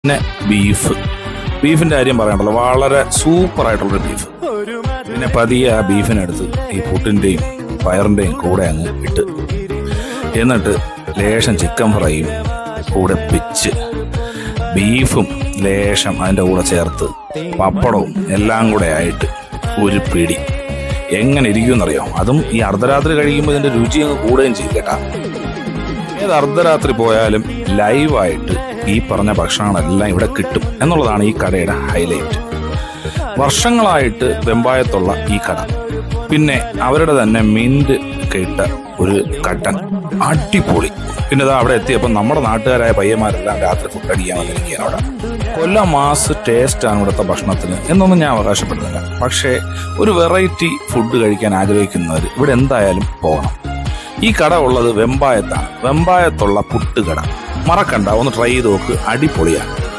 പിന്നെ ബീഫിന്റെ കാര്യം പറയണ്ടല്ലോ, വളരെ സൂപ്പറായിട്ടുള്ളൊരു ബീഫ്. പിന്നെ പതിയെ ആ ബീഫിനെടുത്ത് ഈ പുട്ടിന്റെയും പയറിന്റെയും കൂടെ അങ്ങ് ഇട്ട്, എന്നിട്ട് ലേശം ചിക്കൻ ഫ്രൈയും കൂടെ പിച്ച്, ബീഫും ലേശം അതിൻ്റെ കൂടെ ചേർത്ത് പപ്പടവും എല്ലാം കൂടെ ആയിട്ട് ഒരു പിടി. എങ്ങനെ ഇരിക്കുമെന്നറിയോ? അതും ഈ അർദ്ധരാത്രി കഴിക്കുമ്പോൾ ഇതിന്റെ രുചി അങ്ങ് കൂടുകയും ചെയ്യും കേട്ടാ. ഏത് അർദ്ധരാത്രി പോയാലും ലൈവായിട്ട് ഈ പറഞ്ഞ ഭക്ഷണങ്ങളെല്ലാം ഇവിടെ കിട്ടും എന്നുള്ളതാണ് ഈ കടയുടെ ഹൈലൈറ്റ്. വർഷങ്ങളായിട്ട് വെമ്പായത്തുള്ള ഈ കട, പിന്നെ അവരുടെ തന്നെ മിന്റ് കേട്ട ഒരു കട്ടൻ അടിപൊളി. പിന്നെ ഇതാ അവിടെ എത്തിയപ്പോൾ നമ്മുടെ നാട്ടുകാരായ പയ്യന്മാരെല്ലാം രാത്രി ഫുഡ് അടിക്കാൻ വന്നിരിക്കുകയാണ് അവിടെ. കൊല്ലം മാസ് ടേസ്റ്റാണ് ഇവിടുത്തെ ഭക്ഷണത്തിന് എന്നൊന്നും ഞാൻ അവകാശപ്പെടുന്നില്ല. പക്ഷേ ഒരു വെറൈറ്റി ഫുഡ് കഴിക്കാൻ ആഗ്രഹിക്കുന്നവർ ഇവിടെ എന്തായാലും പോകണം. ഈ കട ഉള്ളത് വെമ്പായത്താണ്. വെമ്പായത്തുള്ള പുട്ടുകട മറക്കണ്ട, ഒന്ന് ട്രൈ ചെയ്ത് നോക്ക്, അടിപൊളിയാണ്.